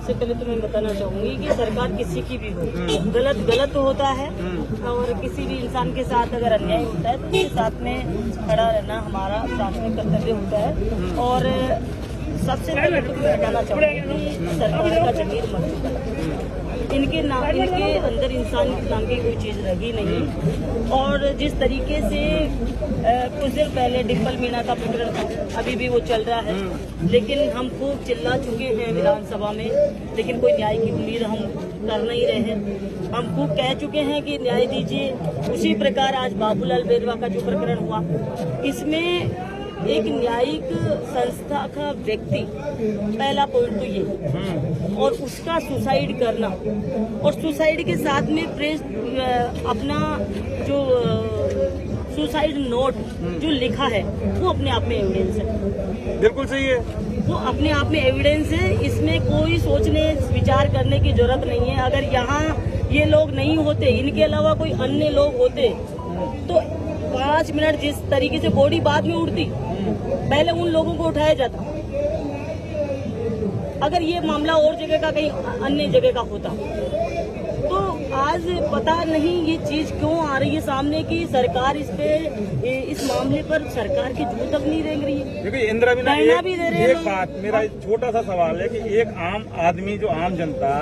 सबसे पहले तो मैं बताना चाहूंगी कि सरकार किसी की भी हो, गलत गलत होता है और किसी भी इंसान के साथ अगर अन्याय होता है तो उसके साथ में खड़ा रहना हमारा प्राथमिक कर्तव्य होता है। और सबसे पहले तो मैं बताना चाहूंगी कि सरकार का जमीर मर चुका है। इनके अंदर इंसान नाम की कोई चीज़ रही नहीं। और जिस तरीके से कुछ देर पहले डिम्पल मीना का प्रकरण था, अभी भी वो चल रहा है, लेकिन हम खूब चिल्ला चुके हैं विधानसभा में, लेकिन कोई न्याय की उम्मीद हम कर नहीं रहे हैं। हम खूब कह चुके हैं कि न्याय दीजिए। उसी प्रकार आज बाबूलाल बेरवा का जो प्रकरण हुआ, इसमें एक न्यायिक संस्था का व्यक्ति, पहला पॉइंट तो ये, और उसका सुसाइड करना, और सुसाइड के साथ में प्रेस अपना जो सुसाइड नोट जो लिखा है वो अपने आप में एविडेंस है। बिल्कुल सही है, वो अपने आप में एविडेंस है। इसमें कोई सोचने विचार करने की जरूरत नहीं है। अगर यहाँ ये लोग नहीं होते, इनके अलावा कोई अन्य लोग होते तो 5 मिनट जिस तरीके से बॉडी बाद में उड़ती, पहले उन लोगों को उठाया जाता। अगर ये मामला और जगह का, कहीं अन्य जगह का होता, तो आज पता नहीं ये चीज क्यों आ रही है सामने की सरकार इस मामले पर सरकार की जूं तक नहीं रेंग रही है। देखिए इंदिरा बिना एक बात, मेरा छोटा सा सवाल है कि एक आम आदमी, जो आम जनता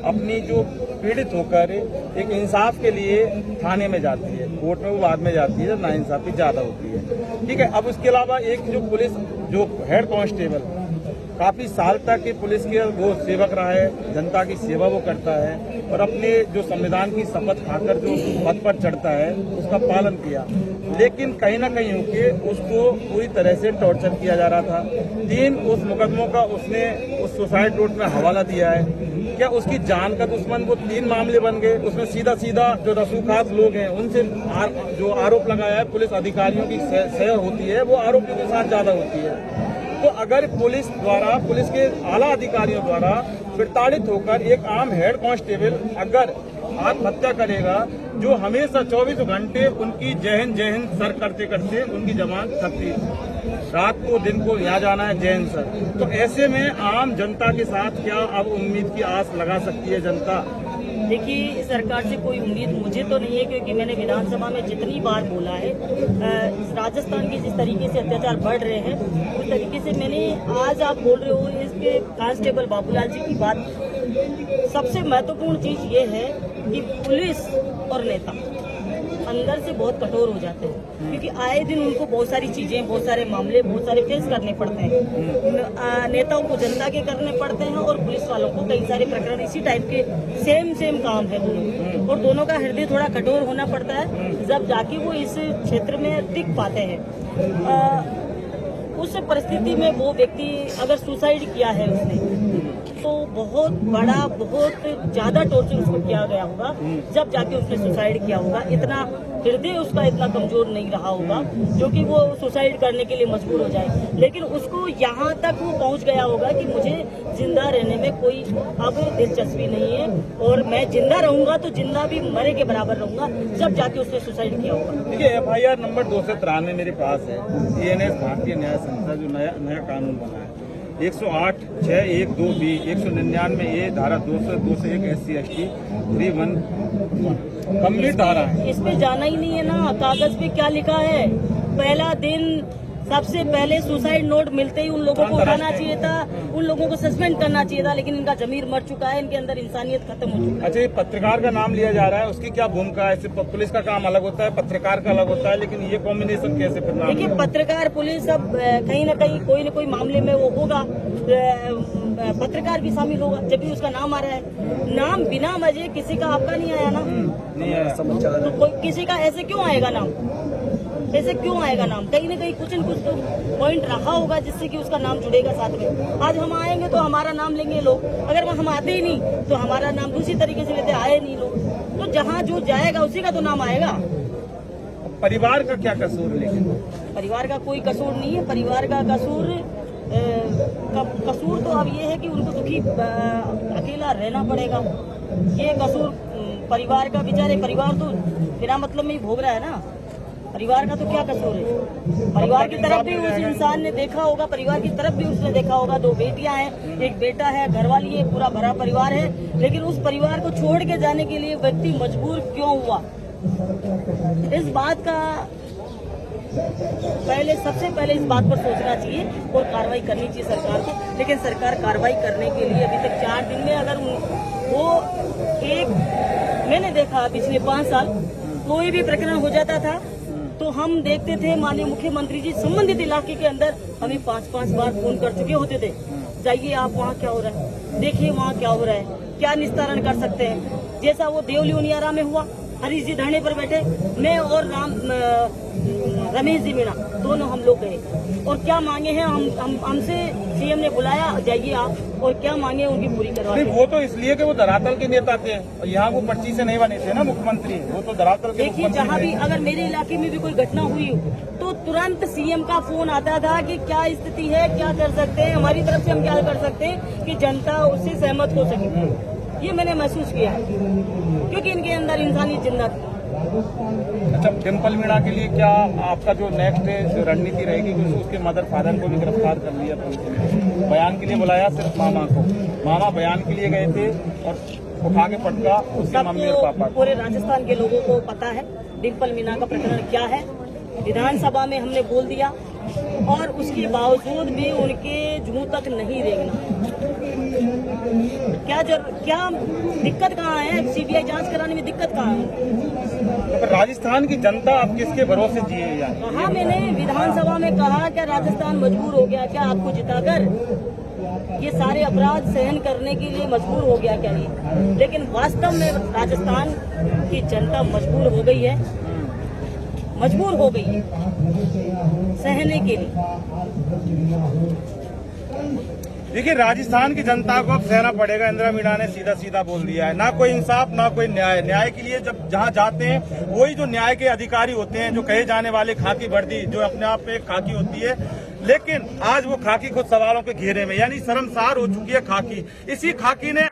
अपनी जो पीड़ित होकर एक इंसाफ के लिए थाने में जाती है, कोर्ट में वो बाद में जाती है जब नाइंसाफी ज्यादा होती है, ठीक है। अब उसके अलावा एक जो पुलिस, जो हेड कांस्टेबल काफी साल तक पुलिस के वो सेवक रहा है, जनता की सेवा वो करता है और अपने जो संविधान की शपथ खाकर जो पद पर चढ़ता है उसका पालन किया, लेकिन कहीं ना कहीं होके उसको पूरी तरह से टॉर्चर किया जा रहा था। 3 उस मुकदमों का उसने उस सुसाइड नोट में हवाला दिया है। क्या उसकी जान का दुश्मन वो 3 मामले बन गए? उसमें सीधा सीधा जो रसूखास लोग हैं उनसे जो आरोप लगाया है, पुलिस अधिकारियों की सह होती है, वो आरोपियों के साथ ज्यादा होती है। तो अगर पुलिस द्वारा, पुलिस के आला अधिकारियों द्वारा प्रताड़ित होकर एक आम हेड कांस्टेबल अगर आत्महत्या करेगा, जो हमेशा 24 घंटे उनकी जय हिंद सर करते करते उनकी जबान थकती, रात को दिन को यहाँ जाना है जय हिंद सर, तो ऐसे में आम जनता के साथ क्या अब उम्मीद की आस लगा सकती है जनता? देखिए, सरकार से कोई उम्मीद मुझे तो नहीं है, क्योंकि मैंने विधानसभा में जितनी बार बोला है, राजस्थान के जिस तरीके से अत्याचार बढ़ रहे हैं उस तरीके से मैंने, आज आप बोल रहे हो इसके कांस्टेबल बाबूलाल जी की बात, सबसे महत्वपूर्ण चीज ये है कि पुलिस और नेता अंदर से बहुत कठोर हो जाते हैं, क्योंकि आए दिन उनको बहुत सारी चीजें, बहुत सारे मामले, बहुत सारे फेस करने पड़ते हैं। नेताओं को जनता के करने पड़ते हैं और पुलिस वालों को कई सारे प्रकरण इसी टाइप के सेम काम है दोनों, और दोनों का हृदय थोड़ा कठोर होना पड़ता है, जब जाके वो इस क्षेत्र में टिक पाते हैं। उस परिस्थिति में वो व्यक्ति अगर सुसाइड किया है उसने, तो बहुत बड़ा, बहुत ज्यादा टॉर्चर उसको किया गया होगा, जब जाके उसने सुसाइड किया होगा। इतना हृदय उसका इतना कमजोर नहीं रहा होगा जो कि वो सुसाइड करने के लिए मजबूर हो जाए, लेकिन उसको यहाँ तक वो पहुँच गया होगा कि मुझे जिंदा रहने में कोई अब दिलचस्पी नहीं है, और मैं जिंदा रहूंगा तो जिंदा भी मरे के बराबर रहूंगा, जब जाके उसने सुसाइड किया होगा। देखिए, FIR नंबर 293 मेरे पास है। ENS भारतीय न्याय संस्था जो नया कानून बना है, 108(6)(1)(2)(b), 199A धारा 201 SC/ST 311 कंप्लीट धारा है। इसमें जाना ही नहीं है ना, कागज पे क्या लिखा है। पहला दिन सबसे पहले सुसाइड नोट मिलते ही उन लोगों को उठाना चाहिए था, उन लोगों को सस्पेंड करना चाहिए था, लेकिन इनका जमीर मर चुका है, इनके अंदर इंसानियत खत्म हो चुकी है। अच्छा, ये पत्रकार का नाम लिया जा रहा है, उसकी क्या भूमिका है? सिर्फ पुलिस का काम अलग होता है, पत्रकार का अलग होता है, लेकिन ये कॉम्बिनेशन कैसे? देखिए, पत्रकार पुलिस अब कहीं ना कहीं कोई न कोई मामले में वो होगा, पत्रकार भी शामिल होगा, जब भी उसका नाम आ रहा है। नाम बिना वजह किसी का आपका नहीं आया ना, नहीं आया, समझ चला। तो कोई किसी का ऐसे क्यों आएगा नाम? ऐसे क्यों आएगा नाम? कहीं ना कहीं कुछ न कुछ तो पॉइंट रहा होगा जिससे कि उसका नाम जुड़ेगा साथ में। आज हम आएंगे तो हमारा नाम लेंगे लोग, अगर हम आते ही नहीं तो हमारा नाम दूसरी तरीके से लेते, आए नहीं लोग, तो जहाँ जो जाएगा उसी का तो नाम आएगा। परिवार का क्या कसूर? लेकिन परिवार का कोई कसूर नहीं है। परिवार का कसूर तो अब ये है कि उनको दुखी अकेला रहना पड़ेगा, ये कसूर परिवार का। बेचारे परिवार तो बिना मतलब में ही भोग रहा है ना। परिवार का तो क्या कसूर है? परिवार की तरफ भी उस इंसान ने देखा होगा, परिवार की तरफ भी उसने देखा होगा। 2 बेटियां हैं, एक बेटा है, घरवाली है, पूरा भरा परिवार है, लेकिन उस परिवार को छोड़ के जाने के लिए व्यक्ति मजबूर क्यों हुआ? इस बात का सबसे पहले इस बात पर सोचना चाहिए और कार्रवाई करनी चाहिए सरकार को। लेकिन सरकार कार्रवाई करने के लिए अभी तक 4 दिन में अगर वो मैंने देखा पिछले 5 साल कोई भी प्रकरण हो जाता था तो हम देखते थे माननीय मुख्यमंत्री जी संबंधित इलाके के अंदर हमें 5-5 बार फोन कर चुके होते थे, जाइए आप वहाँ क्या हो रहा है, देखिए वहाँ क्या हो रहा है, क्या निस्तारण कर सकते हैं। जैसा वो देवली उनियारा में हुआ, हरीश जी धरने पर बैठे, मैं और रमेश जी मीणा दोनों हम लोग गए और क्या मांगे हैं हमसे सीएम ने बुलाया, जाइए आप, और क्या मांगे उनकी पूरी करवा। वो तो इसलिए कि वो धरातल के नेता थे और यहाँ वो पर्ची से नहीं बने थे ना मुख्यमंत्री, वो तो धरातल के। देखिए जहाँ भी अगर मेरे इलाके में भी कोई घटना हुई हो तो तुरंत सीएम का फोन आता था कि क्या स्थिति है, क्या कर सकते हैं, हमारी तरफ से हम क्या कर सकते हैं कि जनता उससे सहमत हो सके। ये मैंने महसूस किया क्योंकि इनके अंदर इंसानी जिंदा थी। अच्छा, डिम्पल मीणा के लिए क्या आपका जो नेक्स्ट रणनीति रहेगी? क्योंकि उसके मदर फादर को भी गिरफ्तार कर लिया पुलिस ने, बयान के लिए बुलाया सिर्फ मामा को, मामा बयान के लिए गए थे और उठा के पटका उसके मम्मी और पापा। पूरे राजस्थान के लोगों को पता है डिम्पल मीणा का प्रकरण क्या है। विधानसभा में हमने बोल दिया और उसके बावजूद भी उनके मुंह तक नहीं देखना। क्या दिक्कत कहाँ है? सीबीआई जांच कराने में दिक्कत कहाँ है? तो राजस्थान की जनता आप किसके भरोसे जिए? कहा मैंने विधानसभा में कहा क्या राजस्थान मजबूर हो गया क्या आपको जिताकर? ये सारे अपराध सहन करने के लिए मजबूर हो गया क्या ये? लेकिन वास्तव में राजस्थान की जनता मजबूर हो गई है, मजबूर हो गई है सहने के लिए। देखिए, राजस्थान की जनता को अब सहना पड़ेगा। इंदिरा मीणा ने सीधा सीधा बोल दिया है, ना कोई इंसाफ ना कोई न्याय। न्याय के लिए जब जहां जाते हैं वही जो न्याय के अधिकारी होते हैं, जो कहे जाने वाले खाकी वर्दी, जो अपने आप में एक खाकी होती है, लेकिन आज वो खाकी खुद सवालों के घेरे में, यानी शर्मसार हो चुकी है खाकी। इसी खाकी ने